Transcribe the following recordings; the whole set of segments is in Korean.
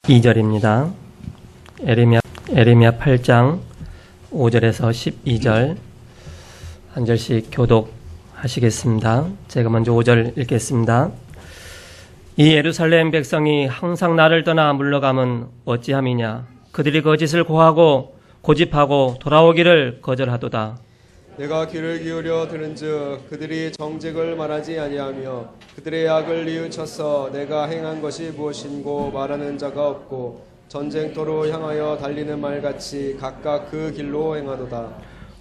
2절입니다. 에레미야 8장 5절에서 12절 한 절씩 교독하시겠습니다. 제가 먼저 5절 읽겠습니다. 이 예루살렘 백성이 항상 나를 떠나 물러가면 어찌함이냐. 그들이 거짓을 고집하고 돌아오기를 거절하도다. 내가 귀를 기울여 들은즉 그들이 정직을 말하지 아니하며 그들의 악을 뉘우쳐서 내가 행한 것이 무엇인고 말하는 자가 없고 전쟁터로 향하여 달리는 말같이 각각 그 길로 행하도다.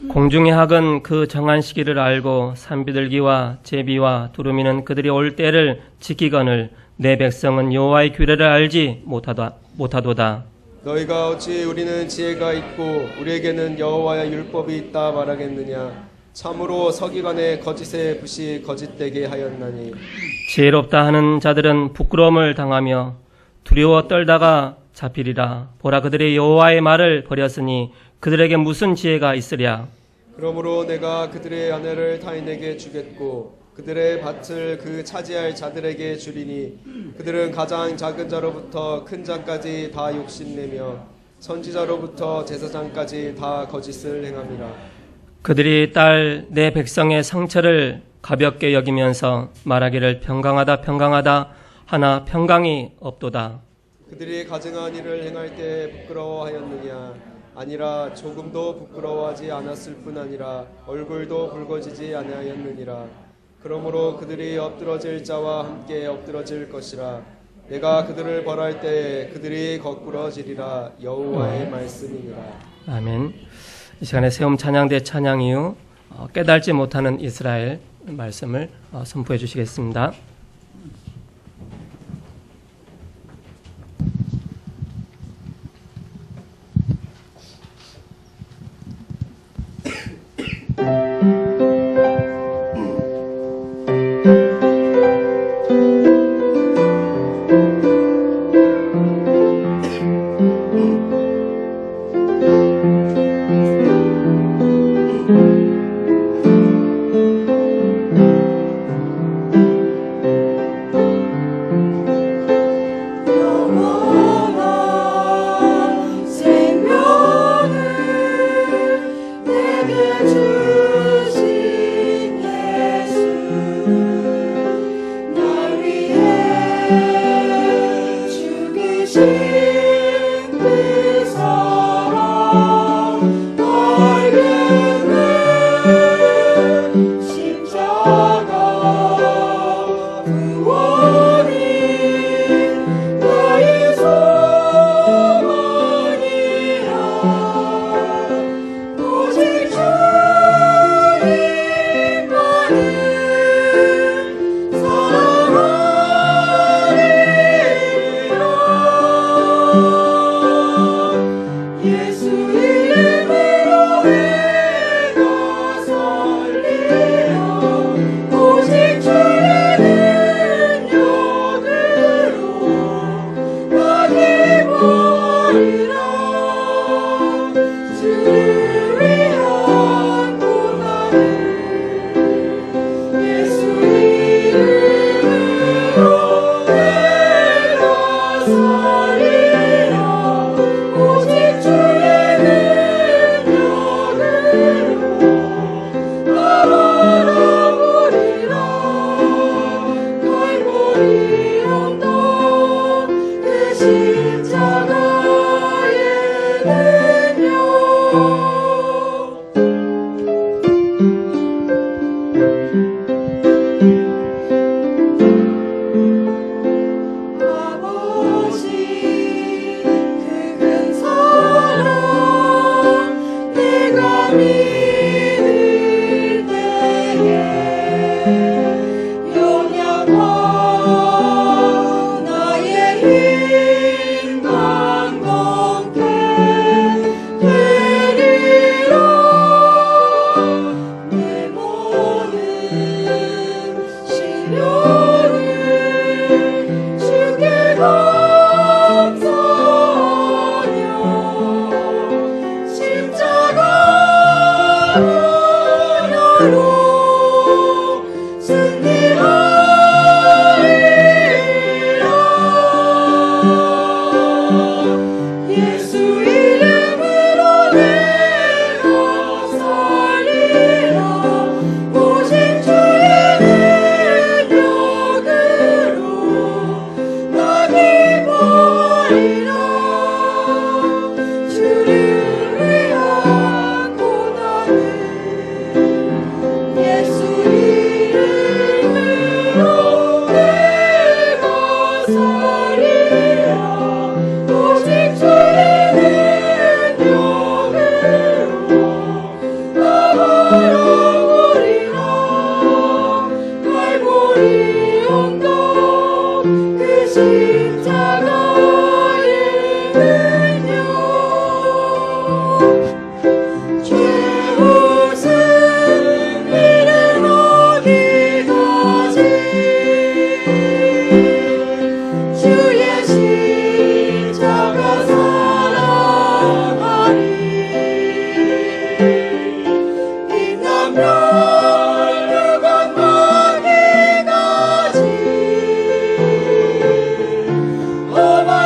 공중의 학은 그 정한 시기를 알고 산비둘기와 제비와 두루미는 그들이 올 때를 지키거늘 내 백성은 여호와의 규례를 알지 못하도다. 너희가 어찌 우리는 지혜가 있고 우리에게는 여호와의 율법이 있다 말하겠느냐. 참으로 서기관의 거짓의 붓이 거짓되게 하였나니. 지혜롭다 하는 자들은 부끄러움을 당하며 두려워 떨다가 잡히리라. 보라, 그들이 여호와의 말을 버렸으니 그들에게 무슨 지혜가 있으랴. 그러므로 내가 그들의 아내를 타인에게 주겠고 그들의 밭을 그 차지할 자들에게 주리니 그들은 가장 작은 자로부터 큰 자까지 다 욕심내며 선지자로부터 제사장까지 다 거짓을 행함이라. 그들이 딸 내 백성의 상처를 가볍게 여기면서 말하기를 평강하다 하나 평강이 없도다. 그들이 가증한 일을 행할 때 부끄러워하였느냐. 아니라 조금도 부끄러워하지 않았을 뿐 아니라 얼굴도 붉어지지 아니하였느니라. 그러므로 그들이 엎드러질 자와 함께 엎드러질 것이라. 내가 그들을 벌할 때 그들이 거꾸러지리라. 여호와의 말씀이니라. 아멘. 이 시간에 세움 찬양대 찬양 이후 깨달지 못하는 이스라엘 말씀을 선포해 주시겠습니다.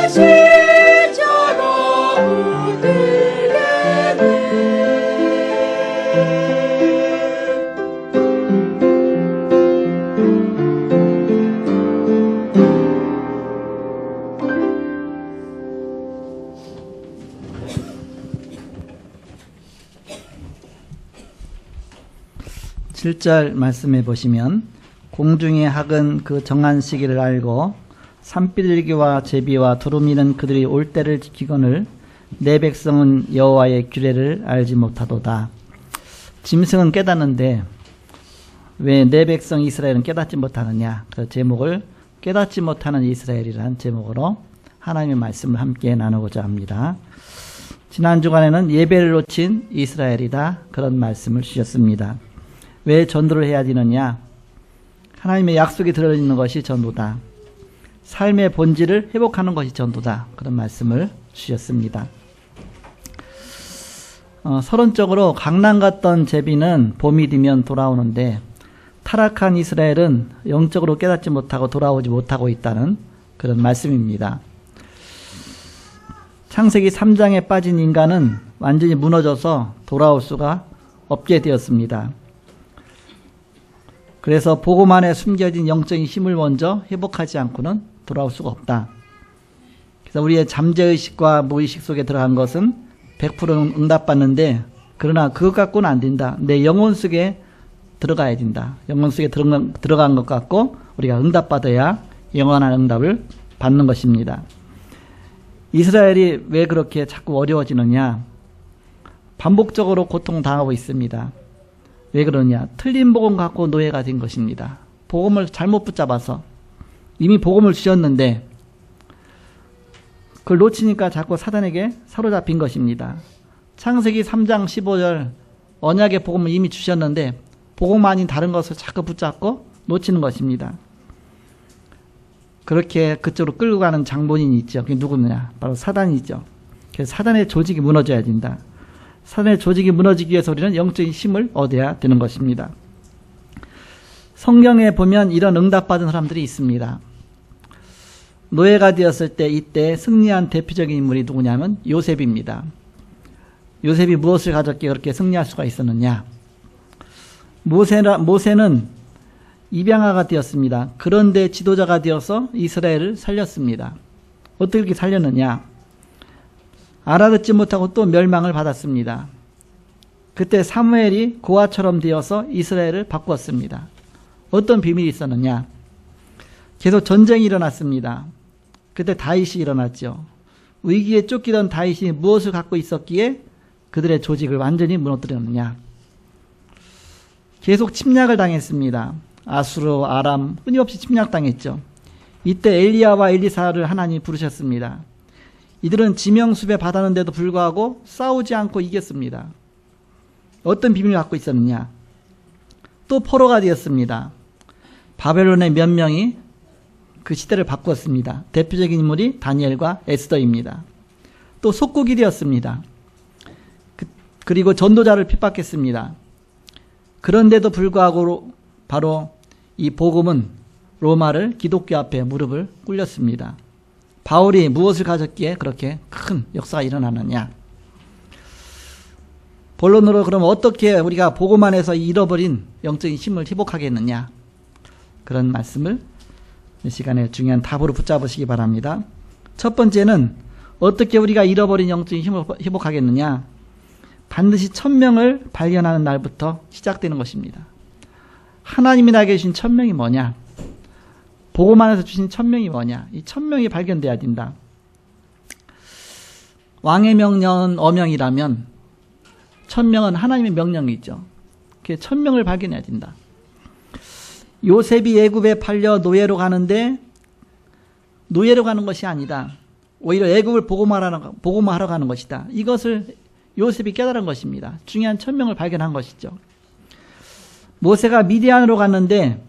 시처럼 우리에게 칠절 말씀해 보시면 공중의 학은 그 정한 시기를 알고 산비둘기와 제비와 두루미는 그들이 올 때를 지키거늘 내 백성은 여호와의 규례를 알지 못하도다. 짐승은 깨닫는데 왜 내 백성 이스라엘은 깨닫지 못하느냐. 그 제목을 깨닫지 못하는 이스라엘이라는 제목으로 하나님의 말씀을 함께 나누고자 합니다. 지난 주간에는 예배를 놓친 이스라엘이다, 그런 말씀을 주셨습니다. 왜 전도를 해야 되느냐? 하나님의 약속이 들어있는 것이 전도다. 삶의 본질을 회복하는 것이 전도다, 그런 말씀을 주셨습니다. 서론적으로 강남 갔던 제비는 봄이 되면 돌아오는데 타락한 이스라엘은 영적으로 깨닫지 못하고 돌아오지 못하고 있다는 그런 말씀입니다. 창세기 3장에 빠진 인간은 완전히 무너져서 돌아올 수가 없게 되었습니다. 그래서 복음 안에 숨겨진 영적인 힘을 먼저 회복하지 않고는 돌아올 수가 없다. 그래서 우리의 잠재의식과 무의식 속에 들어간 것은 100% 응답받는데, 그러나 그것 갖고는 안 된다. 내 영혼 속에 들어가야 된다. 영혼 속에 들어간 것 갖고 우리가 응답받아야 영원한 응답을 받는 것입니다. 이스라엘이 왜 그렇게 자꾸 어려워지느냐? 반복적으로 고통당하고 있습니다. 왜 그러냐? 틀린 복음 갖고 노예가 된 것입니다. 복음을 잘못 붙잡아서 이미 복음을 주셨는데 그걸 놓치니까 자꾸 사단에게 사로잡힌 것입니다. 창세기 3장 15절 언약의 복음을 이미 주셨는데 복음 아닌 다른 것을 자꾸 붙잡고 놓치는 것입니다. 그렇게 그쪽으로 끌고 가는 장본인이 있죠. 그게 누구냐? 바로 사단이죠. 그래서 사단의 조직이 무너져야 된다. 사단의 조직이 무너지기 위해서 우리는 영적인 힘을 얻어야 되는 것입니다. 성경에 보면 이런 응답받은 사람들이 있습니다. 노예가 되었을 때 이때 승리한 대표적인 인물이 누구냐면 요셉입니다. 요셉이 무엇을 가졌기에 그렇게 승리할 수가 있었느냐? 모세는 입양아가 되었습니다. 그런데 지도자가 되어서 이스라엘을 살렸습니다. 어떻게 이렇게 살렸느냐? 알아듣지 못하고 또 멸망을 받았습니다. 그때 사무엘이 고아처럼 되어서 이스라엘을 바꾸었습니다. 어떤 비밀이 있었느냐? 계속 전쟁이 일어났습니다. 그때 다윗이 일어났죠. 위기에 쫓기던 다윗이 무엇을 갖고 있었기에 그들의 조직을 완전히 무너뜨렸느냐? 계속 침략을 당했습니다. 아수르, 아람 끊임없이 침략당했죠. 이때 엘리야와 엘리사를 하나님이 부르셨습니다. 이들은 지명수배 받았는데도 불구하고 싸우지 않고 이겼습니다. 어떤 비밀을 갖고 있었느냐? 또 포로가 되었습니다. 바벨론의 몇 명이 그 시대를 바꾸었습니다. 대표적인 인물이 다니엘과 에스더입니다. 또 속국이 되었습니다. 그리고 전도자를 핍박했습니다. 그런데도 불구하고 바로 이 복음은 로마를 기독교 앞에 무릎을 꿇렸습니다. 바울이 무엇을 가졌기에 그렇게 큰 역사가 일어나느냐? 본론으로 그럼 어떻게 우리가 복음 안에서 잃어버린 영적인 힘을 회복하겠느냐? 그런 말씀을 이 시간에 중요한 답으로 붙잡으시기 바랍니다. 첫 번째는 어떻게 우리가 잃어버린 영적인 힘을 회복하겠느냐? 반드시 천명을 발견하는 날부터 시작되는 것입니다. 하나님이 나에게 주신 천명이 뭐냐? 복음 안에서 주신 천명이 뭐냐? 이 천명이 발견돼야 된다. 왕의 명령은 어명이라면 천명은 하나님의 명령이죠. 그 천명을 발견해야 된다. 요셉이 애굽에 팔려 노예로 가는데 노예로 가는 것이 아니다. 오히려 애굽을 복음화하러 가는 것이다. 이것을 요셉이 깨달은 것입니다. 중요한 천명을 발견한 것이죠. 모세가 미디안으로 갔는데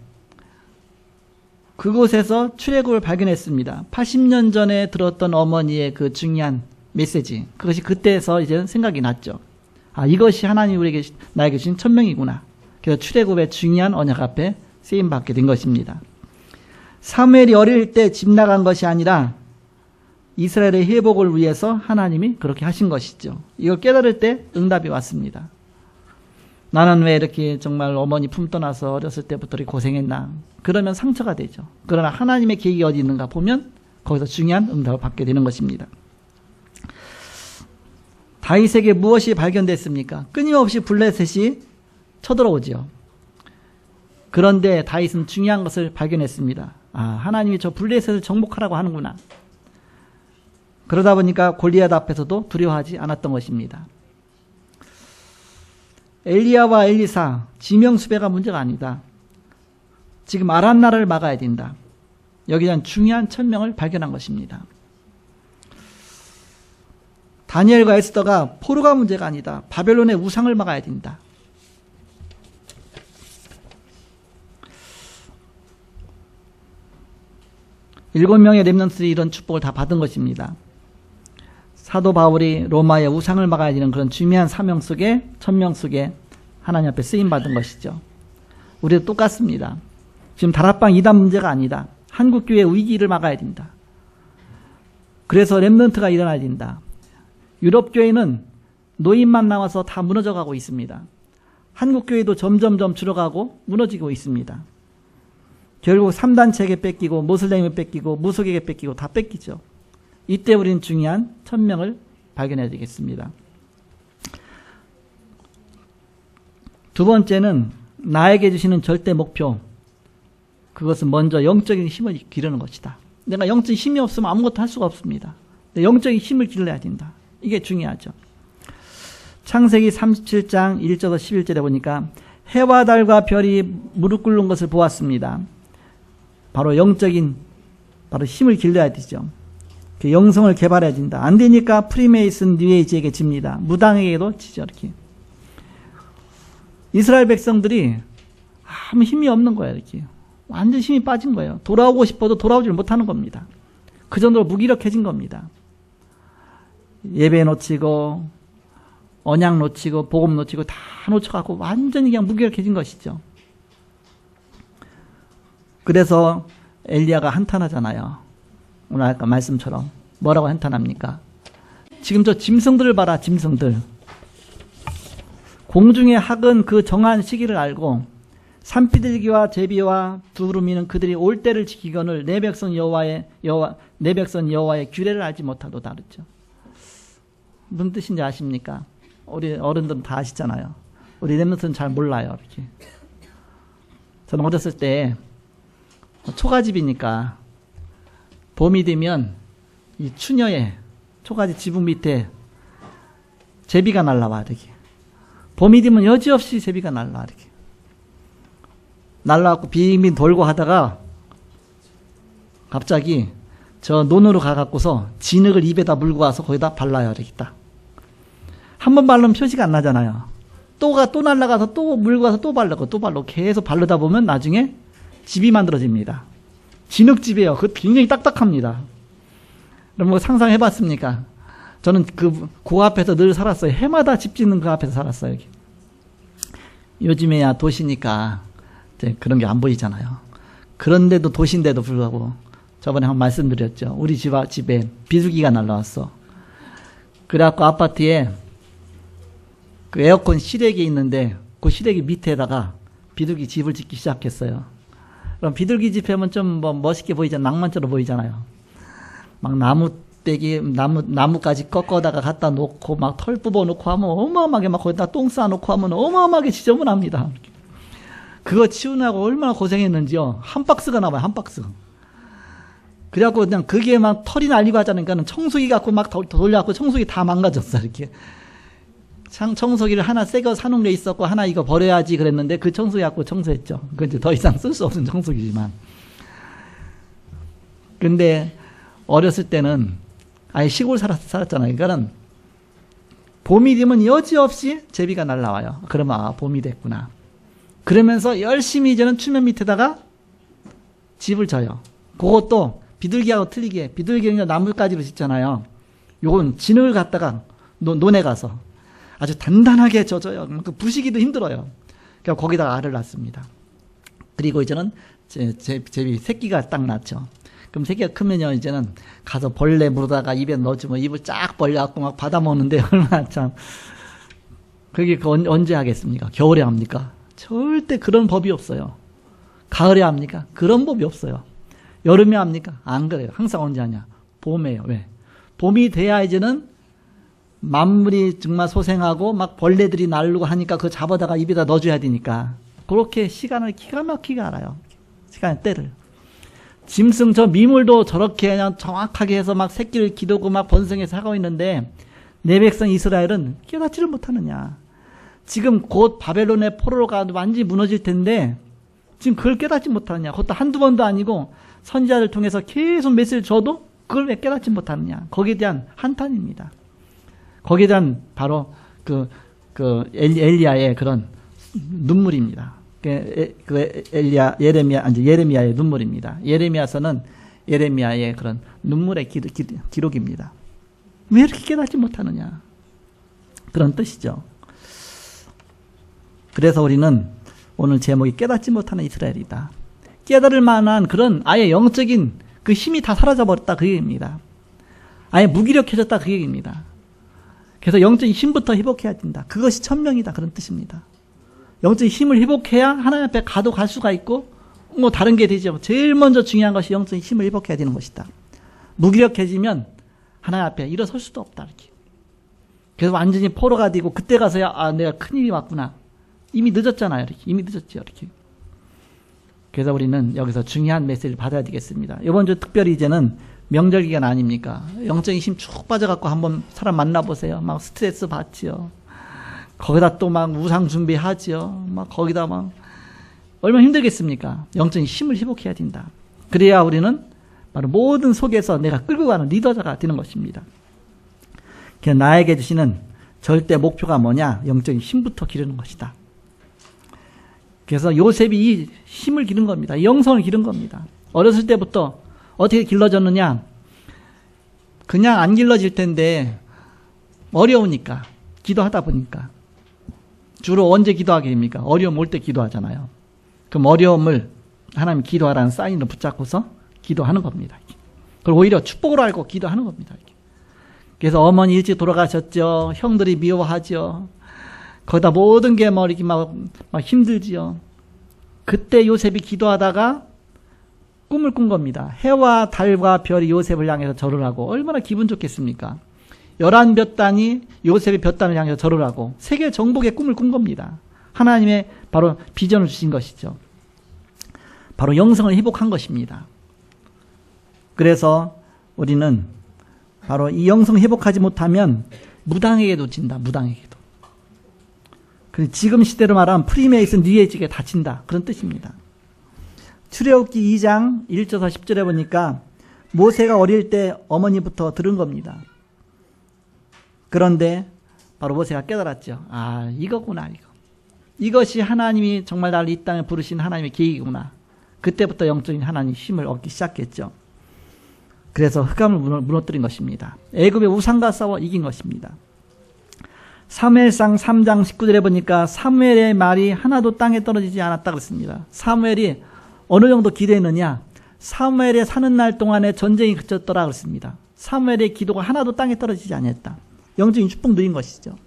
그곳에서 출애굽을 발견했습니다. 80년 전에 들었던 어머니의 그 중요한 메시지, 그것이 그때에서 이제 생각이 났죠. 아, 이것이 하나님 나에게 주신 천명이구나. 그래서 출애굽의 중요한 언약 앞에 쓰임받게 된 것입니다. 사무엘이 어릴 때 집 나간 것이 아니라 이스라엘의 회복을 위해서 하나님이 그렇게 하신 것이죠. 이걸 깨달을 때 응답이 왔습니다. 나는 왜 이렇게 정말 어머니 품 떠나서 어렸을 때부터 이렇게 고생했나. 그러면 상처가 되죠. 그러나 하나님의 계획이 어디 있는가 보면 거기서 중요한 응답을 받게 되는 것입니다. 다윗에게 무엇이 발견됐습니까? 끊임없이 블레셋이 쳐들어오죠. 그런데 다윗은 중요한 것을 발견했습니다. 아, 하나님이 저 블레셋을 정복하라고 하는구나. 그러다 보니까 골리앗 앞에서도 두려워하지 않았던 것입니다. 엘리야와 엘리사, 지명수배가 문제가 아니다. 지금 아람 나라를 막아야 된다. 여기에 대한 중요한 천명을 발견한 것입니다. 다니엘과 에스더가 포로가 문제가 아니다. 바벨론의 우상을 막아야 된다. 일곱 명의 렘넌트들이 이런 축복을 다 받은 것입니다. 사도 바울이 로마의 우상을 막아야 되는 그런 중요한 사명 속에, 천명 속에 하나님 앞에 쓰임받은 것이죠. 우리도 똑같습니다. 지금 다락방 이단 문제가 아니다. 한국교회 위기를 막아야 된다. 그래서 렘넌트가 일어나야 된다. 유럽교회는 노인만 남아서 다 무너져가고 있습니다. 한국교회도 점점점 줄어가고 무너지고 있습니다. 결국 3단체에게 뺏기고 모슬렘에 뺏기고 무속에게 뺏기고 다 뺏기죠. 이때 우리는 중요한 천명을 발견해야 되겠습니다. 두 번째는 나에게 주시는 절대 목표. 그것은 먼저 영적인 힘을 기르는 것이다. 내가 영적인 힘이 없으면 아무것도 할 수가 없습니다. 영적인 힘을 길러야 된다. 이게 중요하죠. 창세기 37장 1절에서 11절에 보니까 해와 달과 별이 무릎 꿇는 것을 보았습니다. 바로 영적인 바로 힘을 길러야 되죠. 그 영성을 개발해야 된다. 안 되니까 프리메이슨 뉴에이지에게 집니다. 무당에게도 지죠. 이렇게 이스라엘 백성들이 아무 힘이 없는 거예요. 이렇게 완전 힘이 빠진 거예요. 돌아오고 싶어도 돌아오질 못하는 겁니다. 그 정도로 무기력해진 겁니다. 예배 놓치고 언약 놓치고 복음 놓치고 다 놓쳐갖고 완전히 그냥 무기력해진 것이죠. 그래서 엘리야가 한탄하잖아요. 오늘 아까 말씀처럼 뭐라고 한탄합니까? 지금 저 짐승들을 봐라. 짐승들. 공중의 학은 그 정한 시기를 알고 산비둘기와 제비와 두루미는 그들이 올 때를 지키거늘 내 백성 여호와의 규례를 알지 못하도다. 그랬죠. 무슨 뜻인지 아십니까? 우리 어른들은 다 아시잖아요. 우리 렘넌트는 잘 몰라요. 이렇게. 저는 어렸을 때 초가집이니까 봄이 되면 이 추녀에 초가집 지붕 밑에 제비가 날라와. 이렇게. 봄이 되면 여지없이 제비가 날라와. 이렇게. 날라와서 빙빙 돌고 하다가 갑자기 저 논으로 가갖고서 진흙을 입에다 물고 와서 거기다 발라요. 이렇게 딱. 한 번 바르면 표시가 안 나잖아요. 또 날라가서 또 물고 와서 또 바르고 계속 바르다 보면 나중에 집이 만들어집니다. 진흙집이에요. 그거 굉장히 딱딱합니다. 그럼 뭐 상상해 봤습니까? 저는 그 앞에서 늘 살았어요. 해마다 집 짓는 그 앞에서 살았어요. 여기. 요즘에야 도시니까 이제 그런 게 안 보이잖아요. 그런데도 도시인데도 불구하고 저번에 한번 말씀드렸죠. 우리 집에 비둘기가 날라왔어. 그래갖고 아파트에 그 에어컨 실외기 있는데 그 실외기 밑에다가 비둘기 집을 짓기 시작했어요. 그럼 비둘기 집 하면 좀 뭐 멋있게 보이잖아요. 낭만처럼 보이잖아요. 막 나무까지 꺾어다가 갖다 놓고 막 털 뽑아 놓고 하면 어마어마하게 막 거기다 똥 싸 놓고 하면 어마어마하게 지저분합니다. 그거 치우느라고 얼마나 고생했는지요. 한 박스가 나와요. 한 박스. 그래갖고 그냥 그게 막 털이 날리고 하자니까 청소기 갖고 막 돌려갖고 청소기 다 망가졌어. 이렇게. 청소기를 하나 새 거 사놓은 게 있었고 하나 이거 버려야지 그랬는데 그 청소기 갖고 청소했죠. 그건 이제 더 이상 쓸 수 없는 청소기지만. 근데 어렸을 때는 아예 시골 살았잖아요. 그러니까는 봄이 되면 여지없이 제비가 날라와요. 그러면 아 봄이 됐구나. 그러면서 열심히 이제는 추면 밑에다가 집을 져요. 그것도 비둘기하고 틀리게 비둘기는 나물가지로 짓잖아요. 요건 진흙을 갖다가 논에 가서 아주 단단하게 져줘요. 그 부시기도 힘들어요. 그러니까 거기다가 알을 낳습니다. 그리고 이제는 제비 새끼가 딱 낳죠. 그럼 새끼가 크면요, 이제는 가서 벌레 물어다가 입에 넣어주면 입을 쫙 벌려갖고 막 받아먹는데 얼마나 참. 그게 언제 하겠습니까? 겨울에 합니까? 절대 그런 법이 없어요. 가을에 합니까? 그런 법이 없어요. 여름에 합니까? 안 그래요. 항상 언제 하냐? 봄에요. 왜? 봄이 돼야 이제는 만물이 정말 소생하고 막 벌레들이 날르고 하니까 그거 잡아다가 입에다 넣어줘야 되니까. 그렇게 시간을 기가 막히게 알아요. 시간의 때를. 짐승 저 미물도 저렇게 그냥 정확하게 해서 막 새끼를 기르고 막 번성해서 하고 있는데 내 백성 이스라엘은 깨닫지를 못하느냐. 지금 곧 바벨론의 포로가 완전히 무너질 텐데 지금 그걸 깨닫지 못하느냐. 그것도 한두 번도 아니고 선지자를 통해서 계속 메시지를 줘도 그걸 왜 깨닫지 못하느냐. 거기에 대한 한탄입니다. 거기에 대한 바로 엘리야의 그런 눈물입니다. 예레미야의 눈물입니다. 예레미야서는 예레미야의 그런 눈물의 기록입니다. 왜 이렇게 깨닫지 못하느냐. 그런 뜻이죠. 그래서 우리는 오늘 제목이 깨닫지 못하는 이스라엘이다. 깨달을 만한 그런 아예 영적인 그 힘이 다 사라져버렸다. 그 얘기입니다. 아예 무기력해졌다. 그 얘기입니다. 그래서 영적인 힘부터 회복해야 된다. 그것이 천명이다. 그런 뜻입니다. 영적인 힘을 회복해야 하나님 앞에 가도 갈 수가 있고 뭐 다른 게 되죠. 제일 먼저 중요한 것이 영적인 힘을 회복해야 되는 것이다. 무기력해지면 하나님 앞에 일어설 수도 없다. 이렇게. 그래서 완전히 포로가 되고 그때 가서야 아 내가 큰일이 왔구나. 이미 늦었잖아요. 이렇게. 이미 늦었죠. 이렇게. 그래서 우리는 여기서 중요한 메시지를 받아야 되겠습니다. 이번 주 특별히 이제는 명절 기간 아닙니까? 영적인 힘 쭉 빠져갖고 한번 사람 만나보세요. 막 스트레스 받지요. 거기다 또 막 우상 준비하지요. 막 거기다 막 얼마나 힘들겠습니까? 영적인 힘을 회복해야 된다. 그래야 우리는 바로 모든 속에서 내가 끌고 가는 리더자가 되는 것입니다. 그래서 나에게 주시는 절대 목표가 뭐냐? 영적인 힘부터 기르는 것이다. 그래서 요셉이 이 힘을 기른 겁니다. 이 영성을 기른 겁니다. 어렸을 때부터 어떻게 길러졌느냐? 그냥 안 길러질 텐데 어려우니까 기도하다 보니까 주로 언제 기도하게 됩니까? 어려움 올 때 기도하잖아요. 그럼 어려움을 하나님 기도하라는 사인으로 붙잡고서 기도하는 겁니다. 그리고 오히려 축복으로 알고 기도하는 겁니다. 그래서 어머니 일찍 돌아가셨죠. 형들이 미워하죠. 거기다 모든 게 뭐 이렇게 막 힘들지요. 그때 요셉이 기도하다가 꿈을 꾼 겁니다. 해와 달과 별이 요셉을 향해서 절을 하고 얼마나 기분 좋겠습니까? 11볕단이 요셉의 볕단을 향해서 절을 하고 세계 정복의 꿈을 꾼 겁니다. 하나님의 바로 비전을 주신 것이죠. 바로 영성을 회복한 것입니다. 그래서 우리는 바로 이 영성 회복하지 못하면 무당에게도 진다. 무당에게도. 지금 시대로 말하면 프리메이슨 뉴에이지에 다친다. 그런 뜻입니다. 출애굽기 2장 1절에서 10절에 보니까 모세가 어릴 때 어머니부터 들은 겁니다. 그런데 바로 모세가 깨달았죠. 아, 이거구나, 이거. 이것이 하나님이 정말 나를 이 땅에 부르신 하나님의 계획이구나. 그때부터 영적인 하나님 힘을 얻기 시작했죠. 그래서 흑암을 무너뜨린 것입니다. 애굽의 우상과 싸워 이긴 것입니다. 사무엘상 3장 19절에 보니까 사무엘의 말이 하나도 땅에 떨어지지 않았다 그랬습니다. 사무엘이 어느 정도 기도했느냐? 사무엘의 사는 날 동안에 전쟁이 그쳤더라 그랬습니다. 사무엘의 기도가 하나도 땅에 떨어지지 않았다. 영적인 축복 누린 것이죠.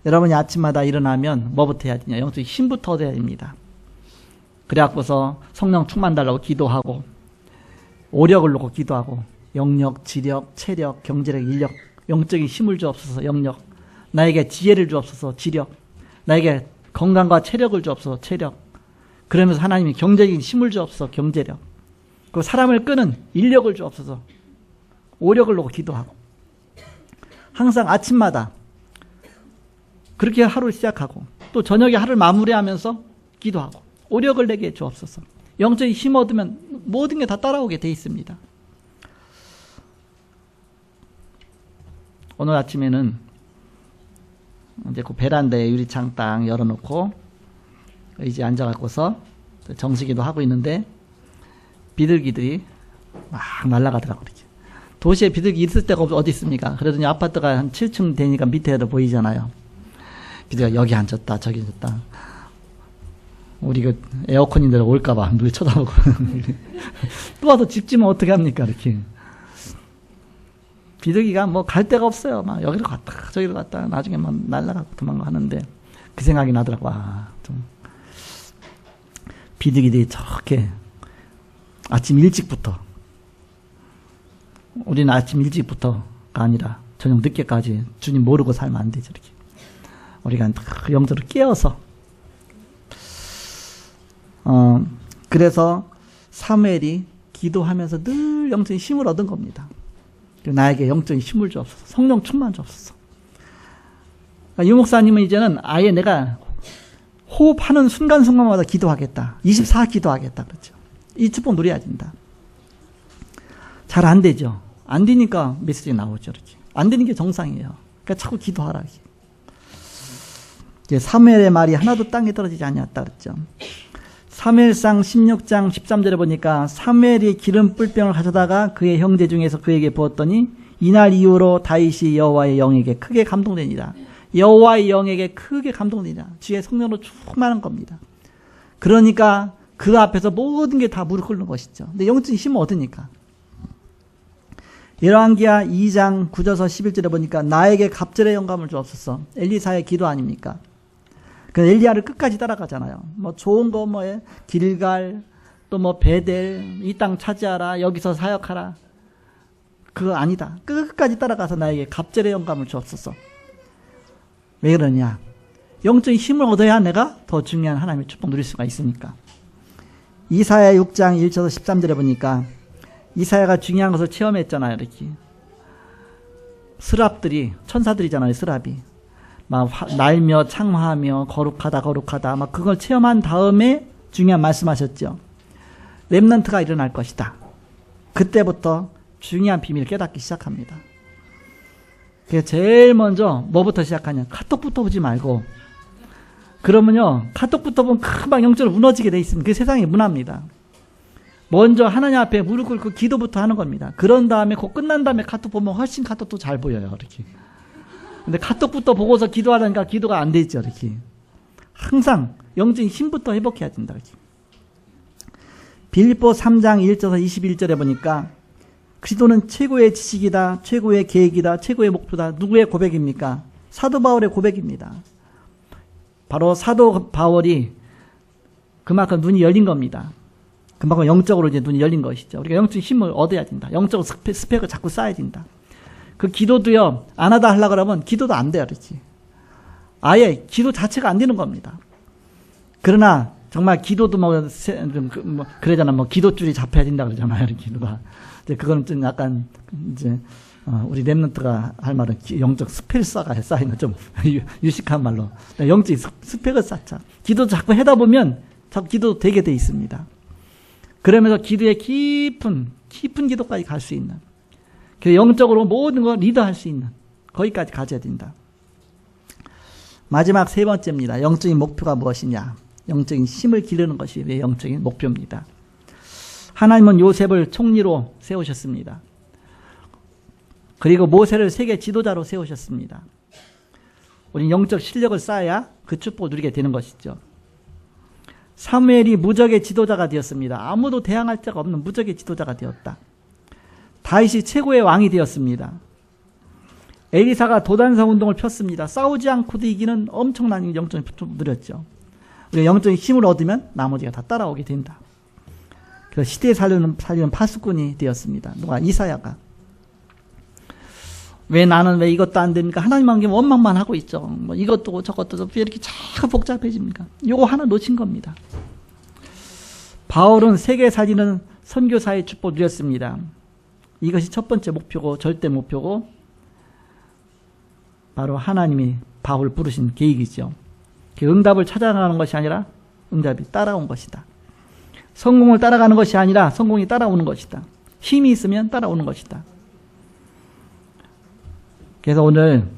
여러분이 아침마다 일어나면 뭐부터 해야 되냐? 영적인 힘부터 얻어야 됩니다. 그래갖고서 성령 충만 달라고 기도하고 오력을 놓고 기도하고 영력, 지력, 체력, 경제력, 인력, 영적인 힘을 주옵소서. 영력, 나에게 지혜를 주옵소서. 지력, 나에게 건강과 체력을 주옵소서. 체력. 그러면서 하나님이 경제적인 힘을 주옵소서. 경제력. 그 사람을 끄는 인력을 주옵소서. 오력을 놓고 기도하고 항상 아침마다 그렇게 하루를 시작하고 또 저녁에 하루를 마무리하면서 기도하고 오력을 내게 주옵소서. 영적인 힘 얻으면 모든 게 다 따라오게 돼 있습니다. 오늘 아침에는 이제 그 베란다에 유리창 딱 열어놓고 이제 앉아갖고서 정식기도 하고 있는데 비둘기들이 막 날아가더라고요. 도시에 비둘기 있을 데가 어디 있습니까? 그래도 아파트가 한 7층 되니까 밑에도 보이잖아요. 비둘기가 여기 앉았다 저기 앉았다. 우리 그 에어컨인들 올까봐 늘 쳐다보고. 또 와서 집 지면 어떻게 합니까, 이렇게. 비둘기가 뭐 갈 데가 없어요. 막 여기로 갔다, 저기로 갔다, 나중에 막 날아가고 도망가는데, 그 생각이 나더라고. 아, 좀. 비둘기들이 저렇게 아침 일찍부터, 우리는 아침 일찍부터가 아니라 저녁 늦게까지 주님 모르고 살면 안 되죠, 이렇게. 우리가 영적으로 깨어서, 그래서 사무엘이 기도하면서 늘 영적인 힘을 얻은 겁니다. 나에게 영적인 힘을 주옵소서. 성령 충만 주옵소서. 유 목사님은 이제는 아예 내가 호흡하는 순간순간마다 기도하겠다. 24 기도하겠다. 그렇죠. 이 축복 누려야 된다. 잘 안 되죠. 안 되니까 메시지 나오죠. 이렇게. 안 되는 게 정상이에요. 그러니까 자꾸 기도하라. 사무엘의 말이 하나도 땅에 떨어지지 아니었다 그랬죠. 사무엘상 16장 13절에 보니까 사무엘이 기름 뿔병을 가져다가 그의 형제 중에서 그에게 부었더니 이날 이후로 다윗이 여호와의 영에게 크게 감동되니라. 여호와의 영에게 크게 감동되니라. 주의 성령으로 충만한 겁니다. 그러니까 그 앞에서 모든 게 다 무릎 꿇는 것이죠. 근데 영적인 힘은 얻으니까. 열왕기하 2장 9절서 11절에 보니까 나에게 갑절의 영감을 주옵소서. 엘리사의 기도 아닙니까? 그 엘리야를 끝까지 따라가잖아요. 뭐 좋은 거 뭐 길갈 또 뭐 베델 이 땅 차지하라 여기서 사역하라. 그거 아니다. 끝까지 따라가서 나에게 갑절의 영감을 주옵소서. 왜 그러냐? 영적인 힘을 얻어야 내가 더 중요한 하나님의 축복 누릴 수가 있으니까. 이사야 6장 1절에서 13절에 보니까 이사야가 중요한 것을 체험했잖아요. 이렇게 스랍들이 천사들이잖아요. 스랍이 막 날며 창화하며 거룩하다 막 그걸 체험한 다음에 중요한 말씀하셨죠. 렘넌트가 일어날 것이다. 그때부터 중요한 비밀을 깨닫기 시작합니다. 그래서 제일 먼저 뭐부터 시작하냐? 카톡부터 보지 말고, 그러면요 카톡부터 보면 금방 영적으로 무너지게 돼 있으면 그 세상이 문화입니다. 먼저 하나님 앞에 무릎 꿇고 기도부터 하는 겁니다. 그런 다음에 곧 끝난 다음에 카톡 보면 훨씬 카톡도 잘 보여요. 이렇게. 근데 카톡부터 보고서 기도하려니까 기도가 안 되죠. 이렇게. 항상 영적인 힘부터 회복해야 된다. 이렇게. 빌립보 3장 1절에서 21절에 보니까 기도는 최고의 지식이다, 최고의 계획이다, 최고의 목표다. 누구의 고백입니까? 사도 바울의 고백입니다. 바로 사도 바울이 그만큼 눈이 열린 겁니다. 그만큼 영적으로 이제 눈이 열린 것이죠. 우리가 영적인 힘을 얻어야 된다. 영적으로 스펙을 자꾸 쌓아야 된다. 그 기도도요, 안 하다 하려고 그러면 기도도 안 돼요. 그렇지. 아예 기도 자체가 안 되는 겁니다. 그러나 정말 기도도 그러잖아. 뭐 기도줄이 잡혀야 된다 그러잖아요. 기도가. 이제 그거는 좀 약간 이제 우리 렘넌트가 할 말은 영적 스펠사가 쌓이는 좀 유식한 말로 영적 스펙을 쌓자. 기도 자꾸 하다 보면 자꾸 기도 되게 돼 있습니다. 그러면서 기도의 깊은 기도까지 갈 수 있는, 영적으로 모든 걸 리더할 수 있는 거기까지 가져야 된다. 마지막 세 번째입니다. 영적인 목표가 무엇이냐? 영적인 힘을 기르는 것이 왜 영적인 목표입니다. 하나님은 요셉을 총리로 세우셨습니다. 그리고 모세를 세계 지도자로 세우셨습니다. 우리 영적 실력을 쌓아야 그 축복을 누리게 되는 것이죠. 사무엘이 무적의 지도자가 되었습니다. 아무도 대항할 자가 없는 무적의 지도자가 되었다. 다윗이 최고의 왕이 되었습니다. 엘리사가 도단성 운동을 폈습니다. 싸우지 않고도 이기는 엄청난 영적인 축복을 누렸죠. 우리가 영적인 힘을 얻으면 나머지가 다 따라오게 된다. 그래서 시대에 살리는 파수꾼이 되었습니다. 누가? 이사야가. 왜 나는 왜 이것도 안 됩니까? 하나님만 계면 원망만 하고 있죠. 뭐 이것도 저것도 왜 이렇게 자꾸 복잡해집니까? 요거 하나 놓친 겁니다. 바울은 세계 살리는 선교사의 축복을 누렸습니다. 이것이 첫 번째 목표고 절대 목표고 바로 하나님이 바울을 부르신 계획이죠. 응답을 찾아가는 것이 아니라 응답이 따라온 것이다. 성공을 따라가는 것이 아니라 성공이 따라오는 것이다. 힘이 있으면 따라오는 것이다. 그래서 오늘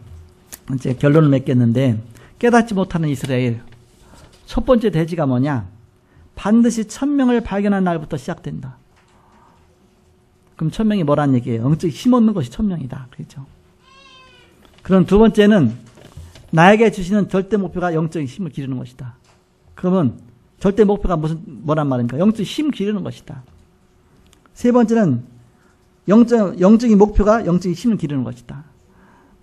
이제 결론을 맺겠는데, 깨닫지 못하는 이스라엘 첫 번째 대지가 뭐냐? 반드시 1000명을 발견한 날부터 시작된다. 그럼 1000명이 뭐란 얘기예요? 영적인 힘 얻는 것이 1000명이다. 그렇죠? 그럼 두 번째는 나에게 주시는 절대 목표가 영적인 힘을 기르는 것이다. 그러면 절대 목표가 뭐란 말입니까? 영적인 힘 기르는 것이다. 세 번째는 영적인 목표가 영적인 힘을 기르는 것이다.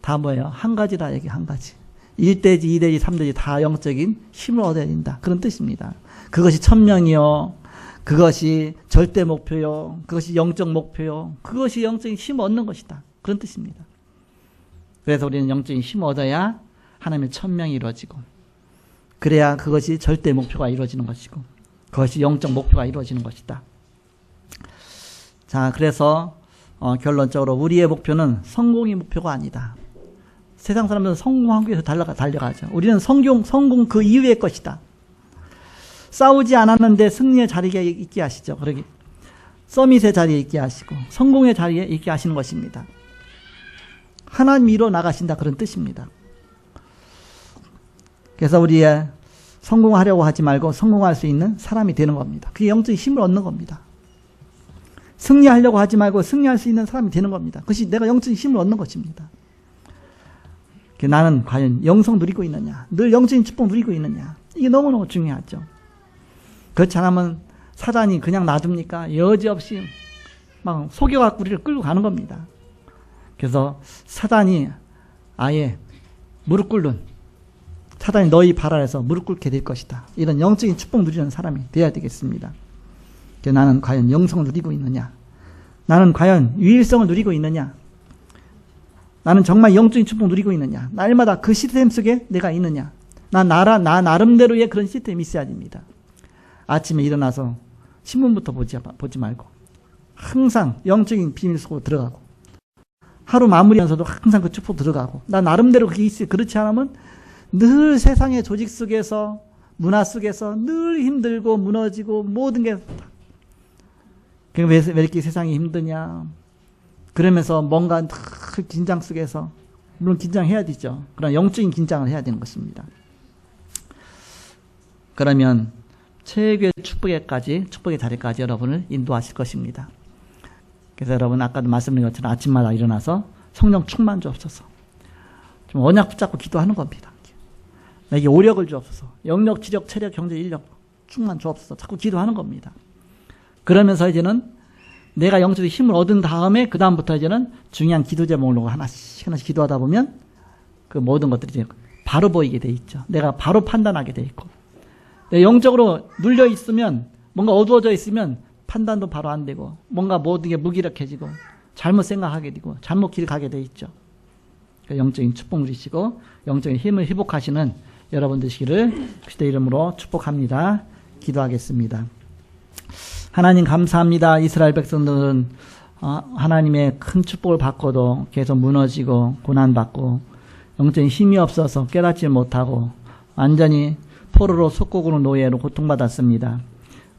다 뭐예요? 한 가지다, 얘기 한 가지. 1대지, 2대지, 3대지 다 영적인 힘을 얻어야 된다. 그런 뜻입니다. 그것이 천명이요. 그것이 절대 목표요. 그것이 영적 목표요. 그것이 영적인 힘을 얻는 것이다. 그런 뜻입니다. 그래서 우리는 영적인 힘을 얻어야 하나님의 천명이 이루어지고, 그래야 그것이 절대 목표가 이루어지는 것이고, 그것이 영적 목표가 이루어지는 것이다. 자, 그래서 결론적으로 우리의 목표는 성공이 목표가 아니다. 세상 사람들은 성공하기 위해서 달려가죠. 우리는 성공 그 이후의 것이다. 싸우지 않았는데 승리의 자리에 있게 하시죠. 그러기 서밋의 자리에 있게 하시고 성공의 자리에 있게 하시는 것입니다. 하나님 이루어 나가신다, 그런 뜻입니다. 그래서 우리의 성공하려고 하지 말고 성공할 수 있는 사람이 되는 겁니다. 그게 영적인 힘을 얻는 겁니다. 승리하려고 하지 말고 승리할 수 있는 사람이 되는 겁니다. 그것이 내가 영적인 힘을 얻는 것입니다. 나는 과연 영성 누리고 있느냐, 늘 영적인 축복 누리고 있느냐, 이게 너무너무 중요하죠. 그렇지 않으면 사단이 그냥 놔둡니까? 여지없이 막 속여갖고 우리를 끌고 가는 겁니다. 그래서 사단이 아예 무릎 꿇는, 사단이 너희 발 아래서 무릎 꿇게 될 것이다, 이런 영적인 축복 누리는 사람이 되어야 되겠습니다. 나는 과연 영성을 누리고 있느냐, 나는 과연 유일성을 누리고 있느냐, 나는 정말 영적인 축복 누리고 있느냐, 날마다 그 시스템 속에 내가 있느냐, 나 나름대로의 그런 시스템이 있어야 됩니다. 아침에 일어나서 신문부터 보지 말고 항상 영적인 비밀 속으로 들어가고, 하루 마무리하면서도 항상 그 축복 들어가고, 나 나름대로 그게 있어요. 그렇지 않으면 늘 세상의 조직 속에서, 문화 속에서 늘 힘들고 무너지고 모든 게, 왜 이렇게 세상이 힘드냐, 그러면서 뭔가 늘 긴장 속에서, 물론 긴장해야 되죠. 그러나 영적인 긴장을 해야 되는 것입니다. 그러면 최고의 축복의 자리까지 여러분을 인도하실 것입니다. 그래서 여러분, 아까도 말씀드린 것처럼 아침마다 일어나서 성령 충만 주옵소서, 좀 언약 붙잡고 기도하는 겁니다. 내게 오력을 주옵소서, 영력, 지력, 체력, 경제, 인력 충만 주옵소서, 자꾸 기도하는 겁니다. 그러면서 이제는 내가 영적인 힘을 얻은 다음에 그 다음부터 이제는 중요한 기도 제목으로 하나씩 기도하다 보면 그 모든 것들이 바로 보이게 돼 있죠. 내가 바로 판단하게 돼 있고, 영적으로 눌려 있으면, 뭔가 어두워져 있으면 판단도 바로 안 되고, 뭔가 모든 게 무기력해지고 잘못 생각하게 되고 잘못 길 가게 돼 있죠. 영적인 축복 누리시고 영적인 힘을 회복하시는 여러분 되시기를 그리스도의 이름으로 축복합니다. 기도하겠습니다. 하나님 감사합니다. 이스라엘 백성들은 하나님의 큰 축복을 받고도 계속 무너지고 고난받고 영적인 힘이 없어서 깨닫지 못하고 완전히 포로로 속국으로 노예로 고통받았습니다.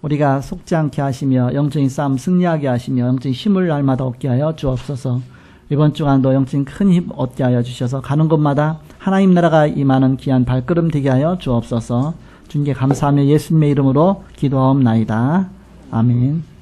우리가 속지 않게 하시며 영적인 싸움 승리하게 하시며 영적인 힘을 날마다 얻게 하여 주옵소서. 이번 주간도 영적인 큰 힘 얻게 하여 주셔서 가는 곳마다 하나님 나라가 임하는 귀한 발걸음 되게 하여 주옵소서. 주님께 감사하며 예수님의 이름으로 기도하옵나이다. 아멘.